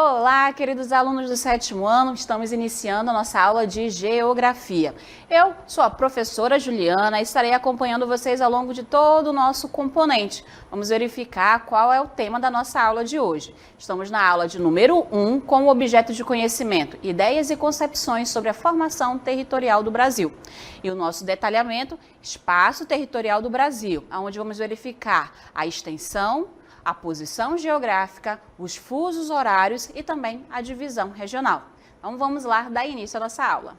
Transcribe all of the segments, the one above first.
Olá, queridos alunos do 7º ano, estamos iniciando a nossa aula de Geografia. Eu sou a professora Juliana e estarei acompanhando vocês ao longo de todo o nosso componente. Vamos verificar qual é o tema da nossa aula de hoje. Estamos na aula de número 1, com o objeto de conhecimento, ideias e concepções sobre a formação territorial do Brasil. E o nosso detalhamento, espaço territorial do Brasil, onde vamos verificar a extensão, a posição geográfica, os fusos horários e também a divisão regional. Então vamos lá dar início à nossa aula.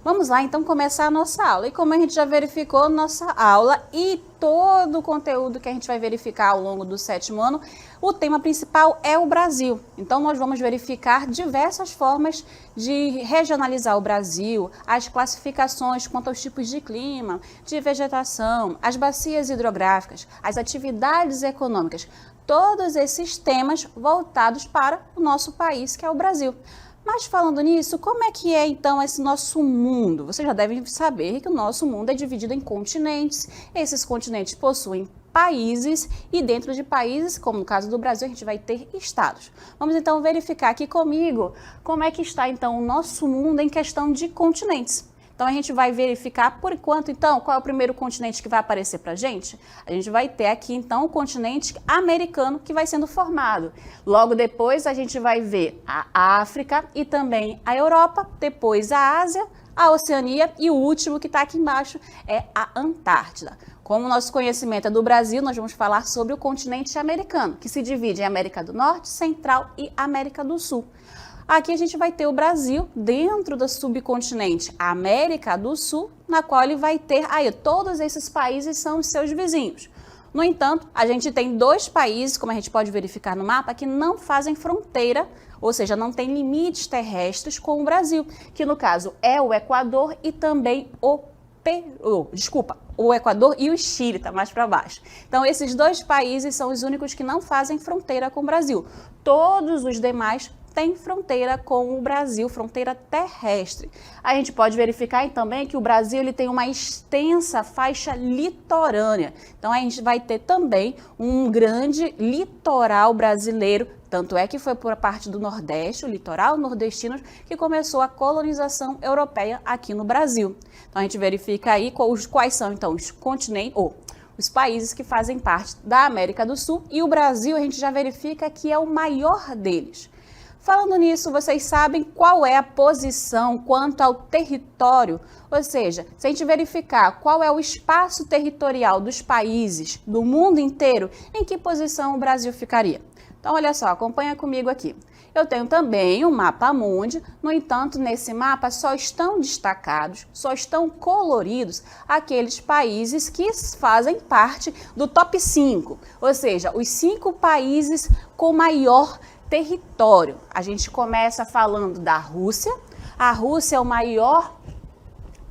Vamos lá então começar a nossa aula. E como a gente já verificou nossa aula e todo o conteúdo que a gente vai verificar ao longo do 7º ano, o tema principal é o Brasil. Então nós vamos verificar diversas formas de regionalizar o Brasil, as classificações quanto aos tipos de clima, de vegetação, as bacias hidrográficas, as atividades econômicas, todos esses temas voltados para o nosso país, que é o Brasil. Mas falando nisso, como é que é então esse nosso mundo? Vocês já devem saber que o nosso mundo é dividido em continentes. Esses continentes possuem países e dentro de países, como no caso do Brasil, a gente vai ter estados. Vamos então verificar aqui comigo como é que está então o nosso mundo em questão de continentes. Então a gente vai verificar por enquanto então qual é o primeiro continente que vai aparecer para a gente. A gente vai ter aqui então o continente americano que vai sendo formado. Logo depois a gente vai ver a África e também a Europa, depois a Ásia, a Oceania e o último que está aqui embaixo é a Antártida. Como o nosso conhecimento é do Brasil, nós vamos falar sobre o continente americano, que se divide em América do Norte, Central e América do Sul. Aqui a gente vai ter o Brasil dentro do subcontinente América do Sul, na qual ele vai ter aí todos esses países são os seus vizinhos. No entanto, a gente tem dois países, como a gente pode verificar no mapa, que não fazem fronteira, ou seja, não tem limites terrestres com o Brasil, que no caso é o Equador e também o Equador e o Chile, tá mais para baixo. Então, esses dois países são os únicos que não fazem fronteira com o Brasil. Todos os demais tem fronteira com o Brasil, fronteira terrestre. A gente pode verificar também que o Brasil ele tem uma extensa faixa litorânea. Então a gente vai ter também um grande litoral brasileiro, tanto é que foi por parte do Nordeste, o litoral nordestino, que começou a colonização europeia aqui no Brasil. Então a gente verifica aí quais são então os continentes, os países que fazem parte da América do Sul, e o Brasil a gente já verifica que é o maior deles. Falando nisso, vocês sabem qual é a posição quanto ao território? Ou seja, se a gente verificar qual é o espaço territorial dos países do mundo inteiro, em que posição o Brasil ficaria? Então, olha só, acompanha comigo aqui. Eu tenho também o mapa mundi, no entanto, nesse mapa só estão destacados, só estão coloridos aqueles países que fazem parte do top 5, ou seja, os 5 países com maior território. A gente começa falando da Rússia. A Rússia é o maior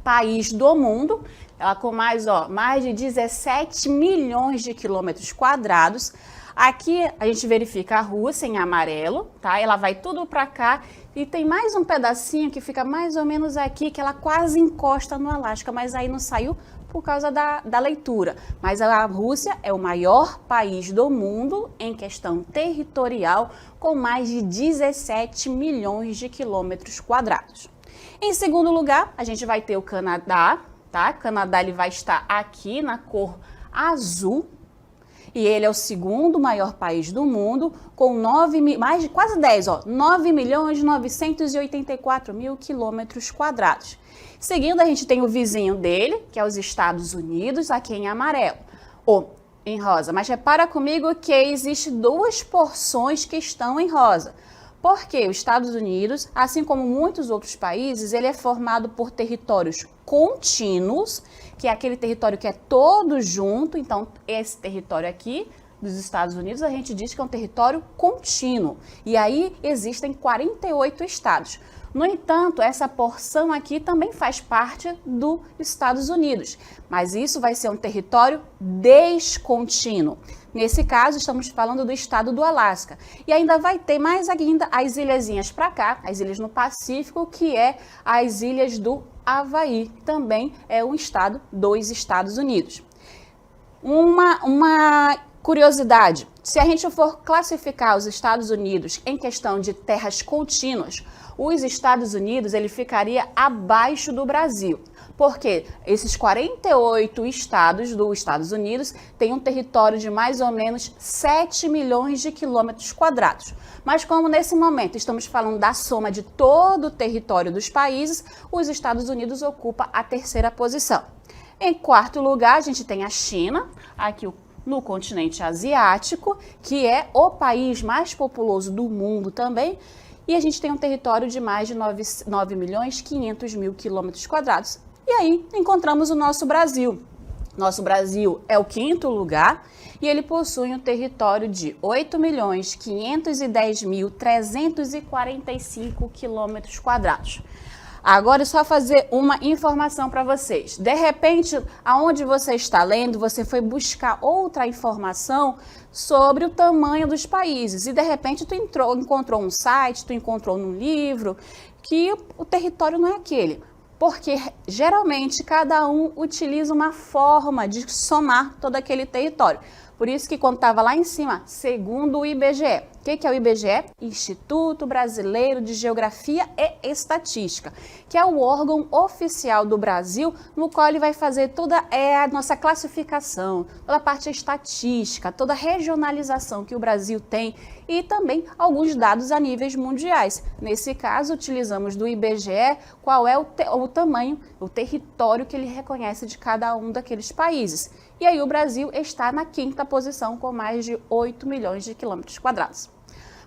país do mundo, ela com mais de 17 milhões de quilômetros quadrados. Aqui a gente verifica a Rússia em amarelo, tá? Ela vai tudo para cá e tem mais um pedacinho que fica mais ou menos aqui, que ela quase encosta no Alasca, mas aí não saiu por causa da leitura. Mas a Rússia é o maior país do mundo em questão territorial, com mais de 17 milhões de quilômetros quadrados. Em segundo lugar, a gente vai ter o Canadá, tá? O Canadá ele vai estar aqui na cor azul. E ele é o segundo maior país do mundo, com 9.984.000 quilômetros quadrados. Seguindo, a gente tem o vizinho dele, que é os Estados Unidos, aqui em amarelo, ou em rosa. Mas repara comigo que existem duas porções que estão em rosa. Porque os Estados Unidos, assim como muitos outros países, ele é formado por territórios contínuos, que é aquele território que é todo junto. Então, esse território aqui dos Estados Unidos, a gente diz que é um território contínuo. E aí existem 48 estados. No entanto, essa porção aqui também faz parte dos Estados Unidos, mas isso vai ser um território descontínuo. Nesse caso, estamos falando do estado do Alasca. E ainda vai ter mais ainda as ilhazinhas para cá, as ilhas no Pacífico, que é as ilhas do Havaí, também é um estado dos Estados Unidos. Uma curiosidade, se a gente for classificar os Estados Unidos em questão de terras contínuas, os Estados Unidos ele ficaria abaixo do Brasil, porque esses 48 estados dos Estados Unidos têm um território de mais ou menos 7 milhões de quilômetros quadrados. Mas como nesse momento estamos falando da soma de todo o território dos países, os Estados Unidos ocupam a terceira posição. Em quarto lugar, a gente tem a China, aqui no continente asiático, que é o país mais populoso do mundo também, e a gente tem um território de mais de 9 milhões 500 mil quilômetros quadrados. E aí encontramos o nosso Brasil. Nosso Brasil é o quinto lugar e ele possui um território de 8 milhões 510 mil 345 quilômetros quadrados. Agora é só fazer uma informação para vocês. De repente, aonde você está lendo, você foi buscar outra informação sobre o tamanho dos países e de repente tu encontrou um site, tu encontrou num livro que o território não é aquele. Porque geralmente cada um utiliza uma forma de somar todo aquele território. Por isso que quando estava lá em cima, segundo o IBGE. O que é o IBGE? Instituto Brasileiro de Geografia e Estatística, que é o órgão oficial do Brasil, no qual ele vai fazer toda a nossa classificação, toda a parte estatística, toda a regionalização que o Brasil tem e também alguns dados a níveis mundiais. Nesse caso, utilizamos do IBGE qual é o tamanho, o território que ele reconhece de cada um daqueles países. E aí o Brasil está na quinta posição com mais de 8 milhões de quilômetros quadrados.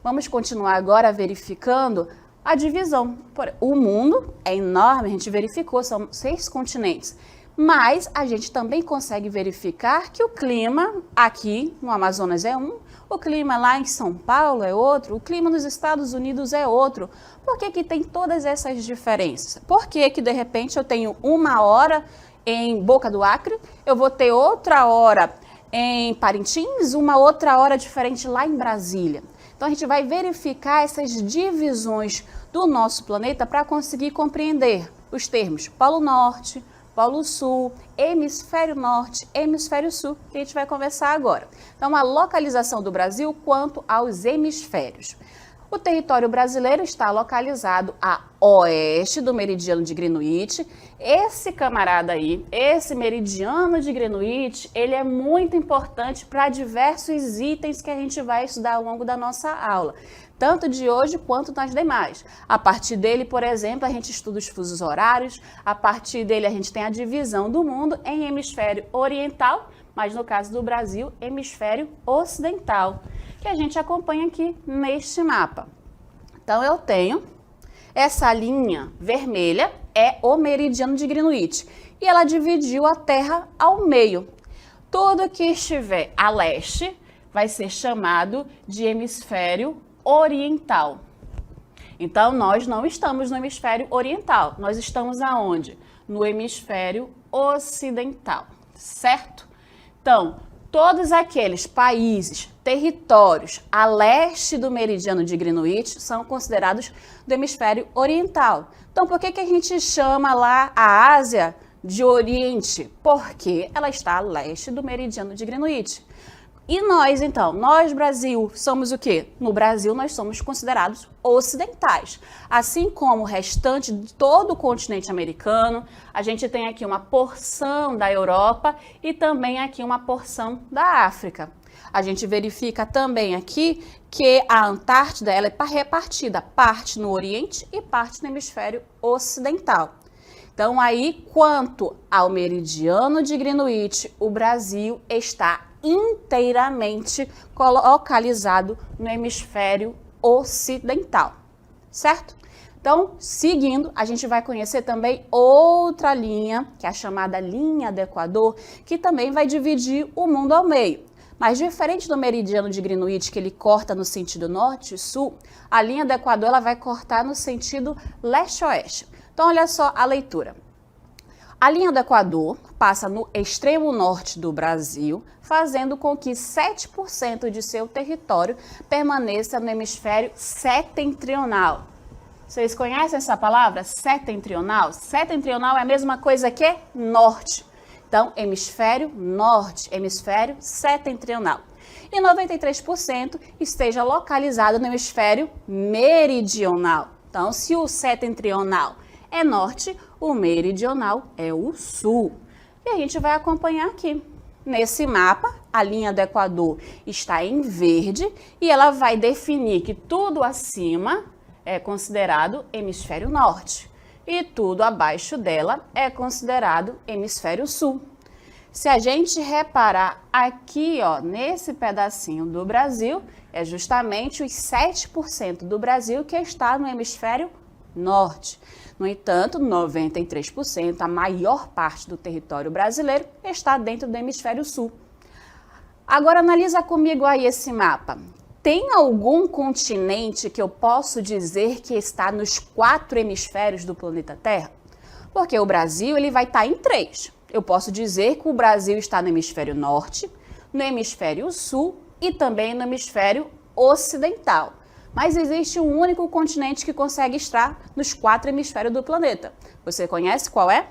Vamos continuar agora verificando a divisão. O mundo é enorme, a gente verificou, são 6 continentes. Mas a gente também consegue verificar que o clima aqui no Amazonas é um, o clima lá em São Paulo é outro, o clima nos Estados Unidos é outro. Por que que tem todas essas diferenças? Por que que de repente eu tenho uma hora em Boca do Acre, eu vou ter outra hora em Parintins, uma outra hora diferente lá em Brasília. Então a gente vai verificar essas divisões do nosso planeta para conseguir compreender os termos Polo Norte, Polo Sul, Hemisfério Norte, Hemisfério Sul, que a gente vai conversar agora. Então a localização do Brasil quanto aos hemisférios. O território brasileiro está localizado a oeste do meridiano de Greenwich. Esse camarada aí, esse meridiano de Greenwich, ele é muito importante para diversos itens que a gente vai estudar ao longo da nossa aula, tanto de hoje quanto nas demais. A partir dele, por exemplo, a gente estuda os fusos horários, a partir dele a gente tem a divisão do mundo em hemisfério oriental, mas no caso do Brasil, hemisfério ocidental, que a gente acompanha aqui neste mapa. Então eu tenho essa linha vermelha, é o meridiano de Greenwich, e ela dividiu a Terra ao meio. Tudo que estiver a leste vai ser chamado de hemisfério oriental. Então nós não estamos no hemisfério oriental, nós estamos aonde? No hemisfério ocidental, certo? Então, todos aqueles países, territórios a leste do meridiano de Greenwich são considerados do hemisfério oriental. Então, por que a gente chama lá a Ásia de Oriente? Porque ela está a leste do meridiano de Greenwich. E nós, então, nós, Brasil, somos o quê? No Brasil, nós somos considerados ocidentais. Assim como o restante de todo o continente americano, a gente tem aqui uma porção da Europa e também aqui uma porção da África. A gente verifica também aqui que a Antártida ela é repartida, parte no Oriente e parte no hemisfério ocidental. Então, aí, quanto ao meridiano de Greenwich, o Brasil está inteiramente localizado no hemisfério ocidental, certo? Então, seguindo, a gente vai conhecer também outra linha, que é a chamada linha do Equador, que também vai dividir o mundo ao meio. Mas diferente do meridiano de Greenwich, que ele corta no sentido norte e sul, a linha do Equador ela vai cortar no sentido leste-oeste. Então, olha só a leitura. A linha do Equador passa no extremo norte do Brasil, fazendo com que 7% de seu território permaneça no hemisfério setentrional. Vocês conhecem essa palavra? Setentrional? Setentrional é a mesma coisa que norte. Então, hemisfério norte, hemisfério setentrional. E 93% esteja localizado no hemisfério meridional. Então, se o setentrional é norte, o meridional é o sul. E a gente vai acompanhar aqui. Nesse mapa, a linha do Equador está em verde e ela vai definir que tudo acima é considerado hemisfério norte e tudo abaixo dela é considerado hemisfério sul. Se a gente reparar aqui, ó, nesse pedacinho do Brasil, é justamente os 7% do Brasil que está no hemisfério norte. No entanto, 93%, a maior parte do território brasileiro, está dentro do hemisfério sul. Agora analisa comigo aí esse mapa. Tem algum continente que eu posso dizer que está nos 4 hemisférios do planeta Terra? Porque o Brasil ele vai estar em 3. Eu posso dizer que o Brasil está no hemisfério norte, no hemisfério sul e também no hemisfério ocidental. Mas existe um único continente que consegue estar nos 4 hemisférios do planeta. Você conhece qual é?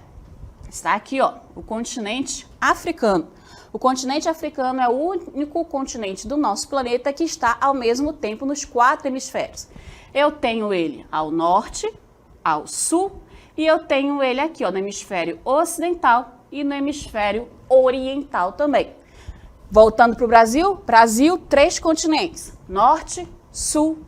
Está aqui, ó, o continente africano. O continente africano é o único continente do nosso planeta que está ao mesmo tempo nos 4 hemisférios. Eu tenho ele ao norte, ao sul e eu tenho ele aqui, ó, no hemisfério ocidental e no hemisfério oriental também. Voltando para o Brasil, 3 continentes, norte, sul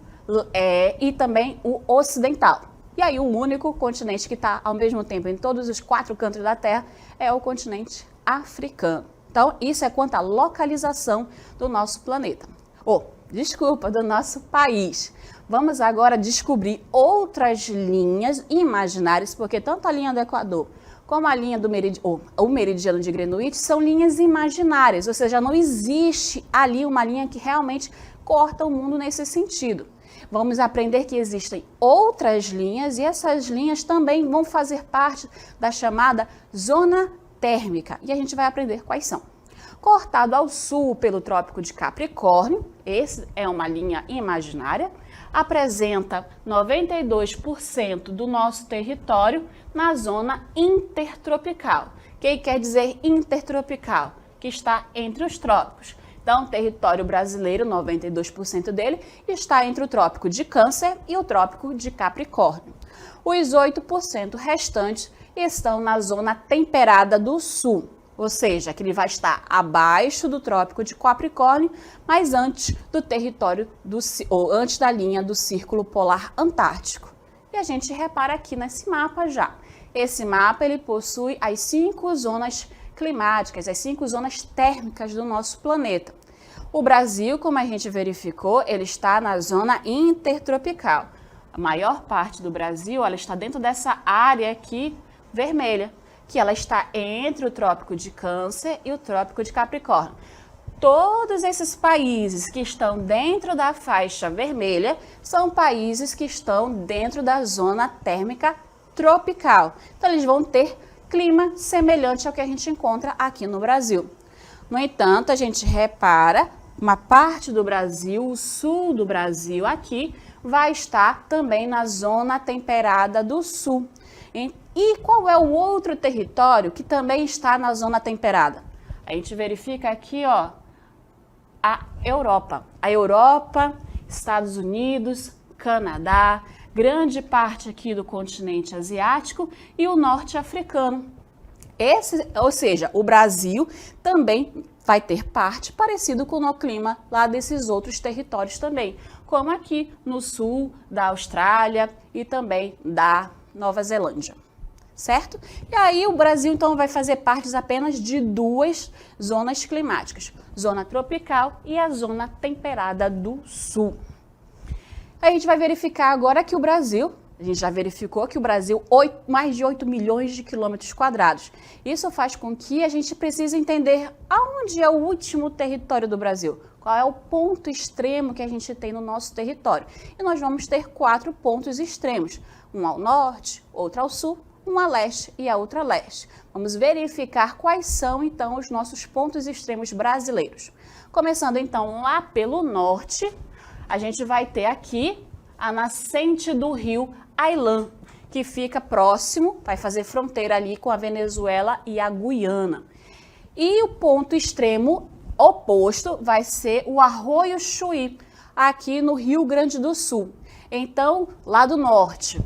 e também o ocidental. E aí o único continente que está ao mesmo tempo em todos os 4 cantos da Terra é o continente africano. Então, isso é quanto à localização do nosso planeta. Do nosso país. Vamos agora descobrir outras linhas imaginárias, porque tanto a linha do Equador como a linha do o meridiano de Greenwich são linhas imaginárias, ou seja, não existe ali uma linha que realmente corta o mundo nesse sentido. Vamos aprender que existem outras linhas e essas linhas também vão fazer parte da chamada zona térmica. E a gente vai aprender quais são. Cortado ao sul pelo Trópico de Capricórnio, essa é uma linha imaginária, apresenta 92% do nosso território na zona intertropical. O que quer dizer intertropical? Que está entre os trópicos. Então, o território brasileiro, 92% dele, está entre o Trópico de Câncer e o Trópico de Capricórnio. Os 8% restantes estão na zona temperada do sul, ou seja, que ele vai estar abaixo do Trópico de Capricórnio, mas antes do território, antes da linha do Círculo Polar Antártico. E a gente repara aqui nesse mapa já. Esse mapa ele possui as 5 zonas climáticas, as 5 zonas térmicas do nosso planeta. O Brasil, como a gente verificou, ele está na zona intertropical. A maior parte do Brasil, ela está dentro dessa área aqui vermelha, que ela está entre o Trópico de Câncer e o Trópico de Capricórnio. Todos esses países que estão dentro da faixa vermelha são países que estão dentro da zona térmica tropical. Então, eles vão ter clima semelhante ao que a gente encontra aqui no Brasil. No entanto, a gente repara, uma parte do Brasil, o sul do Brasil aqui, vai estar também na zona temperada do sul. E qual é o outro território que também está na zona temperada? A gente verifica aqui, ó, a Europa. A Europa, Estados Unidos, Canadá, grande parte aqui do continente asiático e o norte africano. Ou seja, o Brasil também vai ter parte parecido com o clima lá desses outros territórios também, como aqui no sul da Austrália e também da Nova Zelândia. Certo? E aí o Brasil então vai fazer parte apenas de 2 zonas climáticas, zona tropical e a zona temperada do sul. A gente vai verificar agora que o Brasil, a gente já verificou que o Brasil, mais de 8 milhões de quilômetros quadrados. Isso faz com que a gente precise entender aonde é o último território do Brasil, qual é o ponto extremo que a gente tem no nosso território. E nós vamos ter 4 pontos extremos, um ao norte, outro ao sul, um a leste e a outra a leste. Vamos verificar quais são, então, os nossos pontos extremos brasileiros. Começando, então, lá pelo norte, a gente vai ter aqui a nascente do rio Ailã, que fica próximo, vai fazer fronteira ali com a Venezuela e a Guiana. E o ponto extremo oposto vai ser o Arroio Chuí, aqui no Rio Grande do Sul. Então, lá do norte,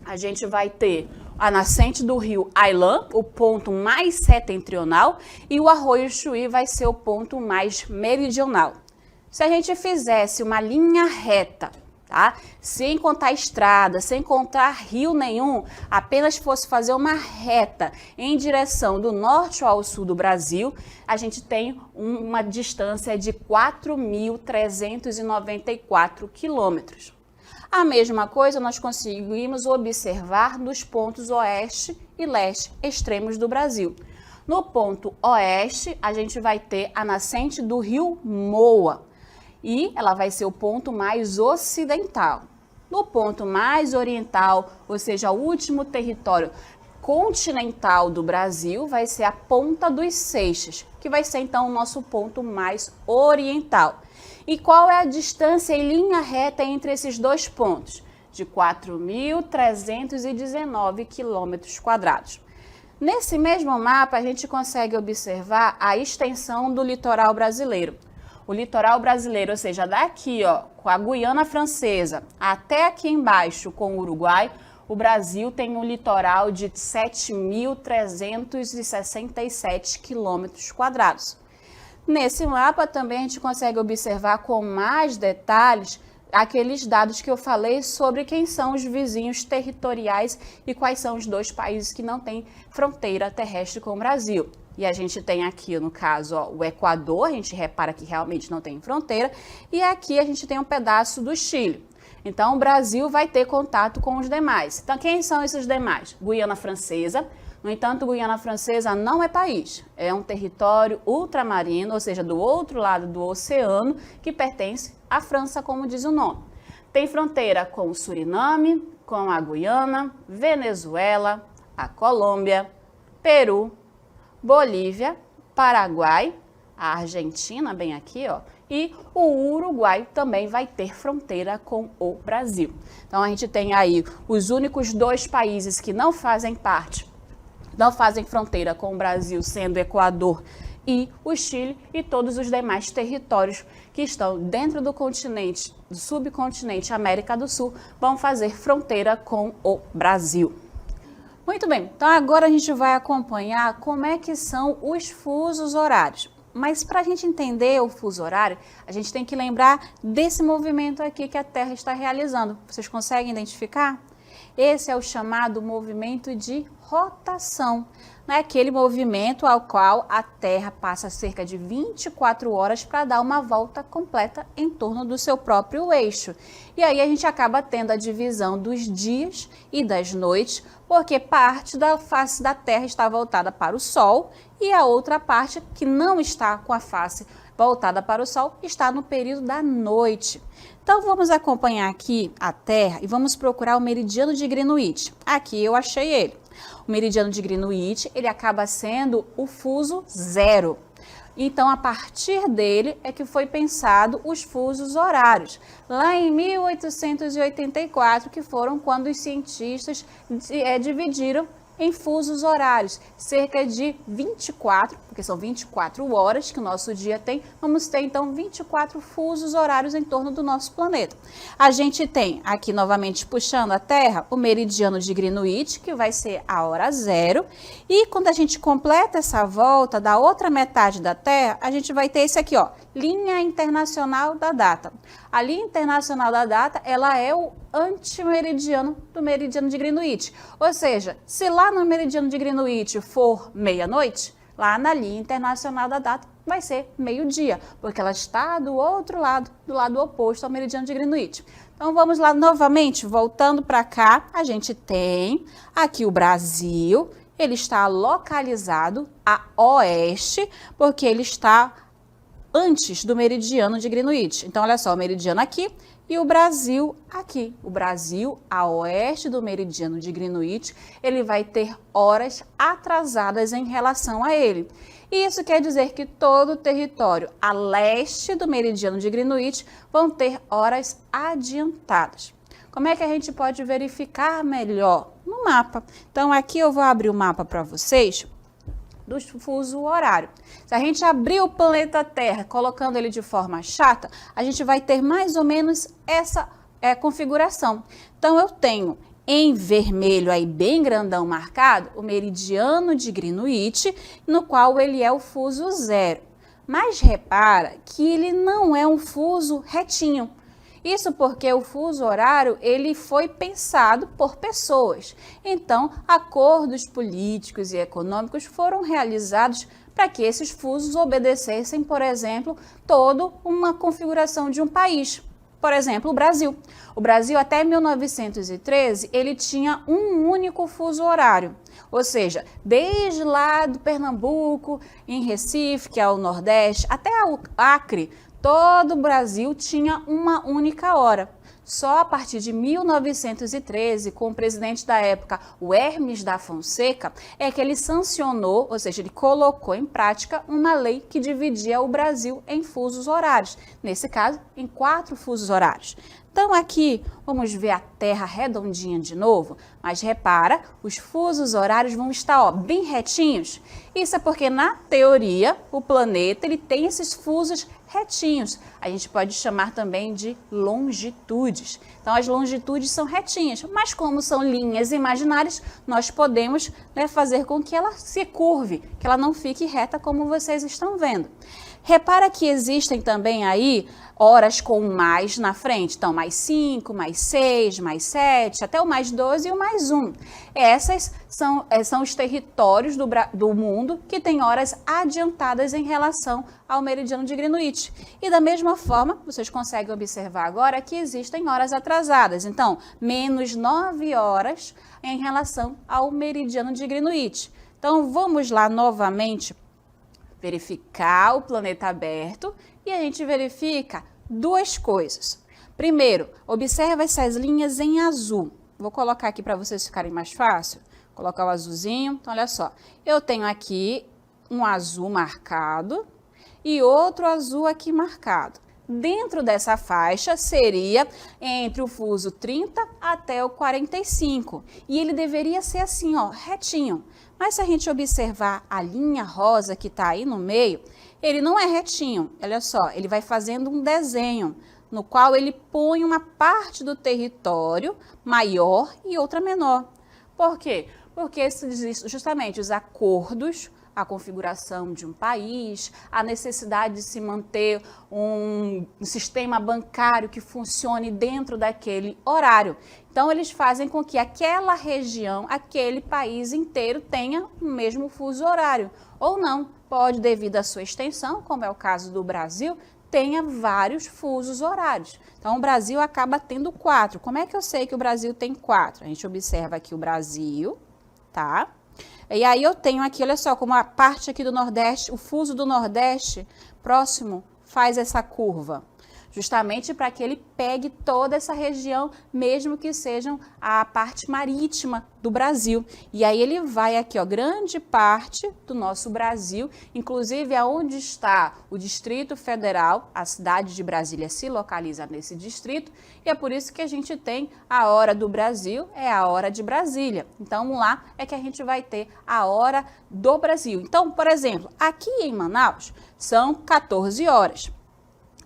a gente vai ter a nascente do rio Ailã, o ponto mais setentrional, e o Arroio Chuí vai ser o ponto mais meridional. Se a gente fizesse uma linha reta, tá? Sem contar estrada, sem contar rio nenhum, apenas fosse fazer uma reta em direção do norte ao sul do Brasil, a gente tem uma distância de 4.394 quilômetros. A mesma coisa nós conseguimos observar nos pontos oeste e leste extremos do Brasil. No ponto oeste, a gente vai ter a nascente do rio Moa, e ela vai ser o ponto mais ocidental. No ponto mais oriental, ou seja, o último território continental do Brasil, vai ser a Ponta dos Seixas, que vai ser então o nosso ponto mais oriental. E qual é a distância em linha reta entre esses dois pontos? De 4.319 quilômetros quadrados. Nesse mesmo mapa, a gente consegue observar a extensão do litoral brasileiro. O litoral brasileiro, ou seja, daqui, ó, com a Guiana Francesa até aqui embaixo com o Uruguai, o Brasil tem um litoral de 7.367 quilômetros quadrados. Nesse mapa também a gente consegue observar com mais detalhes aqueles dados que eu falei sobre quem são os vizinhos territoriais e quais são os dois países que não têm fronteira terrestre com o Brasil. E a gente tem aqui, no caso, ó, o Equador, a gente repara que realmente não tem fronteira, e aqui a gente tem um pedaço do Chile. Então, o Brasil vai ter contato com os demais. Então, quem são esses demais? Guiana Francesa. No entanto, Guiana Francesa não é país, é um território ultramarino, ou seja, do outro lado do oceano, que pertence à França, como diz o nome. Tem fronteira com o Suriname, com a Guiana, Venezuela, a Colômbia, Peru, Bolívia, Paraguai, a Argentina, bem aqui, ó, e o Uruguai também vai ter fronteira com o Brasil. Então, a gente tem aí os únicos dois países que não fazem fronteira com o Brasil, sendo o Equador e o Chile, e todos os demais territórios que estão dentro do continente, do subcontinente América do Sul, vão fazer fronteira com o Brasil. Muito bem, então agora a gente vai acompanhar como é que são os fusos horários. Mas para a gente entender o fuso horário, a gente tem que lembrar desse movimento aqui que a Terra está realizando. Vocês conseguem identificar? Esse é o chamado movimento de rotação. É aquele movimento ao qual a Terra passa cerca de 24 horas para dar uma volta completa em torno do seu próprio eixo. E aí a gente acaba tendo a divisão dos dias e das noites, porque parte da face da Terra está voltada para o Sol e a outra parte, que não está com a face voltada para o Sol, está no período da noite. Então vamos acompanhar aqui a Terra e vamos procurar o meridiano de Greenwich. Aqui eu achei ele. O meridiano de Greenwich, ele acaba sendo o fuso zero. Então, a partir dele é que foi pensado os fusos horários. Lá em 1884, que foram quando os cientistas dividiram em fusos horários, cerca de 24, porque são 24 horas que o nosso dia tem, vamos ter então 24 fusos horários em torno do nosso planeta. A gente tem aqui novamente puxando a Terra, o meridiano de Greenwich, que vai ser a hora zero, e quando a gente completa essa volta da outra metade da Terra, a gente vai ter esse aqui, ó, linha internacional da data. A linha internacional da data, ela é o antimeridiano do meridiano de Greenwich. Ou seja, se lá no meridiano de Greenwich for meia-noite, lá na linha internacional da data vai ser meio-dia, porque ela está do outro lado, do lado oposto ao meridiano de Greenwich. Então vamos lá novamente, voltando para cá, a gente tem aqui o Brasil, ele está localizado a oeste, porque ele está antes do meridiano de Greenwich. Então, olha só, o meridiano aqui e o Brasil aqui. O Brasil, a oeste do meridiano de Greenwich, ele vai ter horas atrasadas em relação a ele. Isso quer dizer que todo o território a leste do meridiano de Greenwich vão ter horas adiantadas. Como é que a gente pode verificar melhor? No mapa. Então, aqui eu vou abrir o mapa para vocês do fuso horário. Se a gente abrir o planeta Terra, colocando ele de forma chata, a gente vai ter mais ou menos essa configuração. Então, eu tenho em vermelho, aí bem grandão marcado, o meridiano de Greenwich, no qual ele é o fuso zero. Mas repara que ele não é um fuso retinho. Isso porque o fuso horário ele foi pensado por pessoas. Então, acordos políticos e econômicos foram realizados para que esses fusos obedecessem, por exemplo, toda uma configuração de um país. Por exemplo, o Brasil. O Brasil, até 1913, ele tinha um único fuso horário. Ou seja, desde lá do Pernambuco, em Recife, que é o Nordeste, até o Acre, todo o Brasil tinha uma única hora. Só a partir de 1913, com o presidente da época, o Hermes da Fonseca, é que ele sancionou, ou seja, ele colocou em prática uma lei que dividia o Brasil em fusos horários. Nesse caso, em 4 fusos horários. Então aqui, vamos ver a Terra redondinha de novo, mas repara, os fusos horários vão estar bem retinhos. Isso é porque, na teoria, o planeta ele tem esses fusos retinhos. A gente pode chamar também de longitudes. Então, as longitudes são retinhas, mas como são linhas imaginárias, nós podemos fazer com que ela se curve, que ela não fique reta como vocês estão vendo. Repara que existem também aí horas com mais na frente. Então, mais 5, mais 6, mais 7, até o mais 12 e o mais 1. Essas são os territórios do mundo que têm horas adiantadas em relação ao meridiano de Greenwich. E da mesma forma, vocês conseguem observar agora que existem horas atrasadas. Então, menos 9 horas em relação ao meridiano de Greenwich. Então, vamos lá novamente verificar o planeta aberto e a gente verifica 2 coisas. Primeiro, observa essas linhas em azul. Vou colocar aqui para vocês ficarem mais fácil. Colocar o azulzinho. Então, olha só. Eu tenho aqui um azul marcado e outro azul aqui marcado. Dentro dessa faixa seria entre o fuso 30 até o 45. E ele deveria ser assim, retinho. Mas se a gente observar a linha rosa que está aí no meio, ele não é retinho. Olha só, ele vai fazendo um desenho, no qual ele põe uma parte do território maior e outra menor. Por quê? Porque justamente os acordos, a configuração de um país, a necessidade de se manter um sistema bancário que funcione dentro daquele horário. Então, eles fazem com que aquela região, aquele país inteiro tenha o mesmo fuso horário. Ou não, pode, devido à sua extensão, como é o caso do Brasil, tenha vários fusos horários. Então, o Brasil acaba tendo 4. Como é que eu sei que o Brasil tem 4? A gente observa aqui o Brasil, tá? E aí eu tenho aqui, olha só, como a parte aqui do Nordeste, o fuso do Nordeste próximo faz essa curva. Justamente para que ele pegue toda essa região, mesmo que sejam a parte marítima do Brasil. E aí ele vai aqui, grande parte do nosso Brasil, inclusive aonde está o Distrito Federal, a cidade de Brasília se localiza nesse distrito, e é por isso que a gente tem a hora do Brasil, é a hora de Brasília. Então lá é que a gente vai ter a hora do Brasil. Então, por exemplo, aqui em Manaus são 14 horas.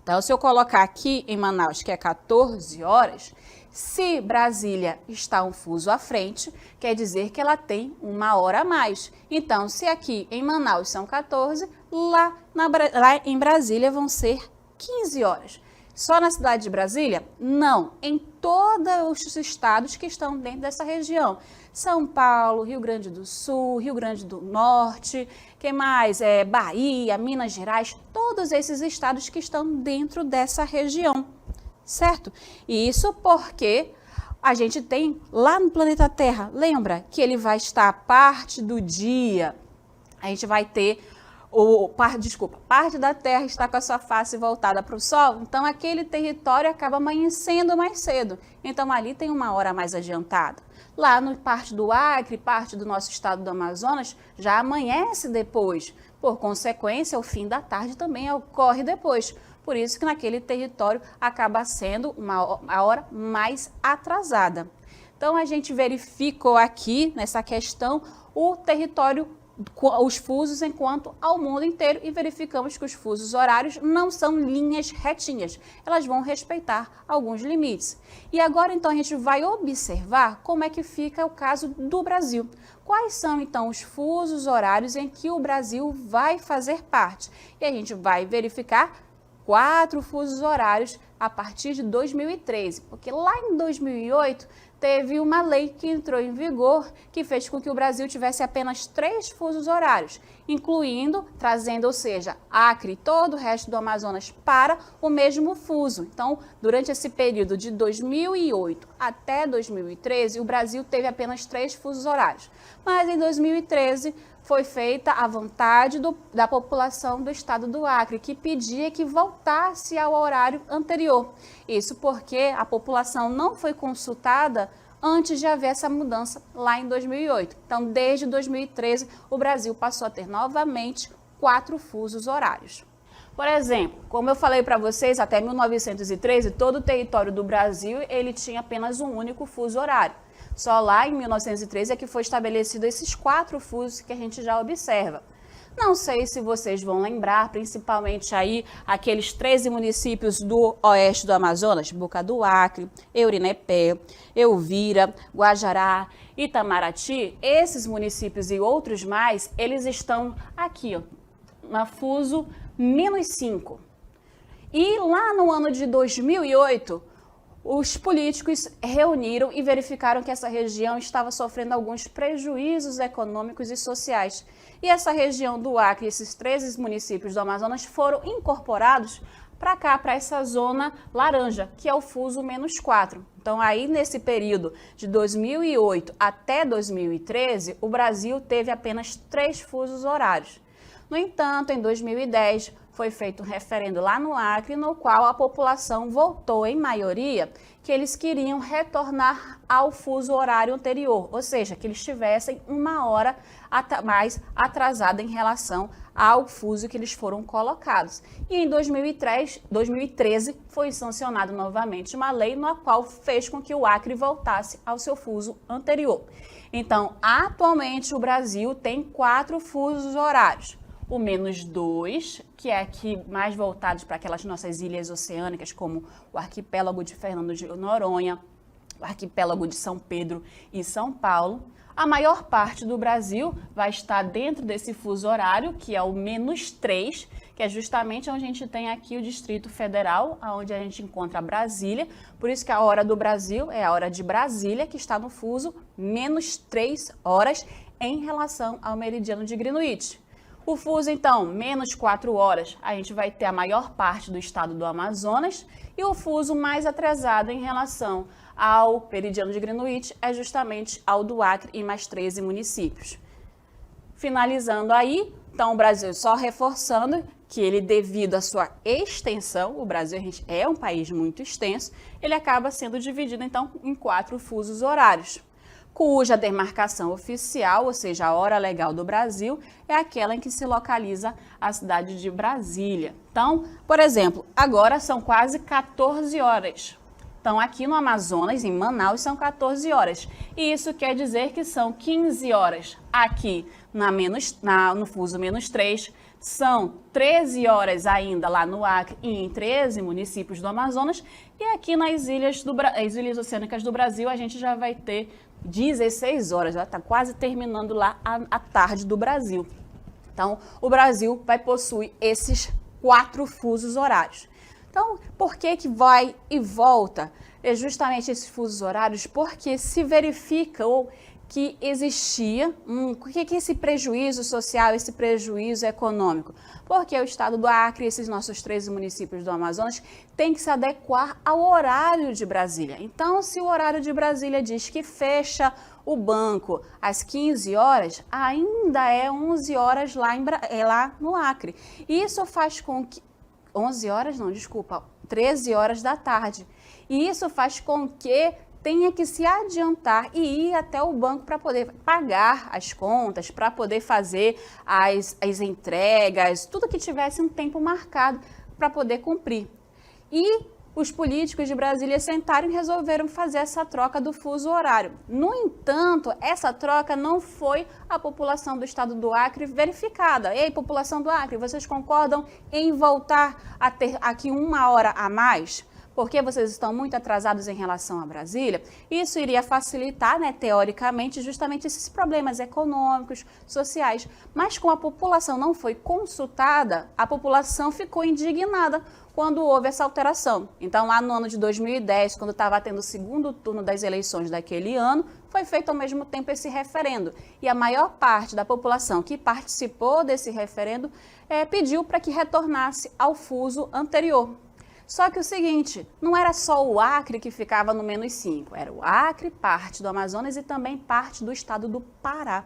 Então, se eu colocar aqui em Manaus, que é 14 horas, se Brasília está um fuso à frente, quer dizer que ela tem 1 hora a mais. Então, se aqui em Manaus são 14, lá em Brasília vão ser 15 horas. Só na cidade de Brasília? Não, em todos os estados que estão dentro dessa região. São Paulo, Rio Grande do Sul, Rio Grande do Norte, que mais? Bahia, Minas Gerais, todos esses estados que estão dentro dessa região, certo? E isso porque a gente tem lá no planeta Terra, lembra que ele vai estar parte do dia, a gente vai ter parte da Terra está com a sua face voltada para o Sol, então aquele território acaba amanhecendo mais cedo. Então ali tem 1 hora mais adiantada. Lá no parte do Acre, parte do nosso estado do Amazonas, já amanhece depois. Por consequência, o fim da tarde também ocorre depois. por isso que naquele território acaba sendo a hora mais atrasada. Então, a gente verificou aqui, nessa questão, o território, os fusos enquanto ao mundo inteiro e verificamos que os fusos horários não são linhas retinhas, elas vão respeitar alguns limites. E agora, então, a gente vai observar como é que fica o caso do Brasil. Quais são, então, os fusos horários em que o Brasil vai fazer parte? E a gente vai verificar 4 fusos horários a partir de 2013, porque lá em 2008 teve uma lei que entrou em vigor que fez com que o Brasil tivesse apenas 3 fusos horários, trazendo, ou seja, Acre e todo o resto do Amazonas para o mesmo fuso. Então, durante esse período de 2008 até 2013, o Brasil teve apenas 3 fusos horários. Mas em 2013 foi feita a vontade da população do estado do Acre, que pedia que voltasse ao horário anterior. Isso porque a população não foi consultada antes de haver essa mudança lá em 2008. Então, desde 2013, o Brasil passou a ter novamente 4 fusos horários. Por exemplo, como eu falei para vocês, até 1913, todo o território do Brasil ele tinha apenas um único fuso horário. Só lá em 1913 é que foi estabelecido esses 4 fusos que a gente já observa. Não sei se vocês vão lembrar, principalmente aí aqueles 13 municípios do oeste do Amazonas, Boca do Acre, Eurinepé, Elvira, Guajará, Itamaraty. Esses municípios e outros mais, eles estão aqui, ó, na fuso -5. E lá no ano de 2008, os políticos reuniram e verificaram que essa região estava sofrendo alguns prejuízos econômicos e sociais. E essa região do Acre, esses 13 municípios do Amazonas, foram incorporados para cá, para essa zona laranja, que é o fuso -4. Então, aí nesse período de 2008 até 2013, o Brasil teve apenas 3 fusos horários. No entanto, em 2010, foi feito um referendo lá no Acre, no qual a população votou em maioria que eles queriam retornar ao fuso horário anterior, ou seja, que eles tivessem uma hora mais atrasada em relação ao fuso que eles foram colocados. E em 2013 foi sancionado novamente uma lei na qual fez com que o Acre voltasse ao seu fuso anterior. Então, atualmente o Brasil tem 4 fusos horários. O -2, que é aqui mais voltados para aquelas nossas ilhas oceânicas, como o arquipélago de Fernando de Noronha, o arquipélago de São Pedro e São Paulo. A maior parte do Brasil vai estar dentro desse fuso horário, que é o -3, que é justamente onde a gente tem aqui o Distrito Federal, onde a gente encontra Brasília. Por isso que a hora do Brasil é a hora de Brasília, que está no fuso -3 horas em relação ao meridiano de Greenwich. O fuso, então, -4 horas, a gente vai ter a maior parte do estado do Amazonas, e o fuso mais atrasado em relação ao meridiano de Greenwich é justamente ao do Acre e mais 13 municípios. Finalizando aí, então o Brasil, só reforçando que ele, devido à sua extensão, o Brasil é um país muito extenso, ele acaba sendo dividido, então, em 4 fusos horários, cuja demarcação oficial, ou seja, a hora legal do Brasil, é aquela em que se localiza a cidade de Brasília. Então, por exemplo, agora são quase 14 horas. Então, aqui no Amazonas, em Manaus, são 14 horas. E isso quer dizer que são 15 horas aqui no fuso -3, são 13 horas ainda lá no Acre e em 13 municípios do Amazonas. E aqui nas ilhas oceânicas do Brasil, a gente já vai ter 16 horas, já está quase terminando lá a tarde do Brasil. Então, o Brasil vai possuir esses 4 fusos horários. Então, por que vai e volta? É justamente esses fusos horários, porque se verifica que existia que esse prejuízo social, esse prejuízo econômico? Porque o estado do Acre, esses nossos 13 municípios do Amazonas, tem que se adequar ao horário de Brasília. Então, se o horário de Brasília diz que fecha o banco às 15 horas, ainda é 11 horas lá no Acre. Isso faz com que... 11 horas não, desculpa, 13 horas da tarde. E isso faz com que tenha que se adiantar e ir até o banco para poder pagar as contas, para poder fazer as entregas, tudo que tivesse um tempo marcado, para poder cumprir. E os políticos de Brasília sentaram e resolveram fazer essa troca do fuso horário. No entanto, essa troca não foi a população do estado do Acre verificada. Ei, população do Acre, vocês concordam em voltar a ter aqui 1 hora a mais? Porque vocês estão muito atrasados em relação a Brasília? Isso iria facilitar, né, teoricamente, justamente esses problemas econômicos, sociais. Mas como a população não foi consultada, a população ficou indignada quando houve essa alteração. Então, lá no ano de 2010, quando estava tendo o segundo turno das eleições daquele ano, foi feito ao mesmo tempo esse referendo. E a maior parte da população que participou desse referendo pediu para que retornasse ao fuso anterior. Só que o seguinte, não era só o Acre que ficava no -5, era o Acre, parte do Amazonas e também parte do estado do Pará.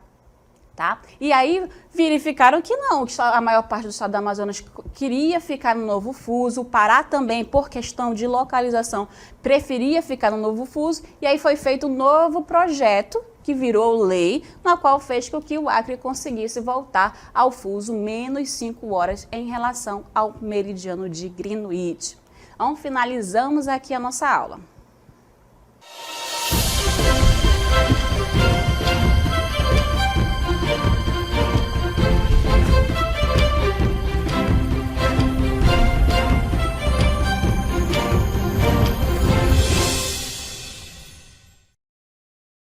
Tá? E aí verificaram que não, que a maior parte do estado do Amazonas queria ficar no novo fuso, o Pará também, por questão de localização, preferia ficar no novo fuso, e aí foi feito um novo projeto, que virou lei, na qual fez com que o Acre conseguisse voltar ao fuso -5 horas em relação ao meridiano de Greenwich. Então, finalizamos aqui a nossa aula.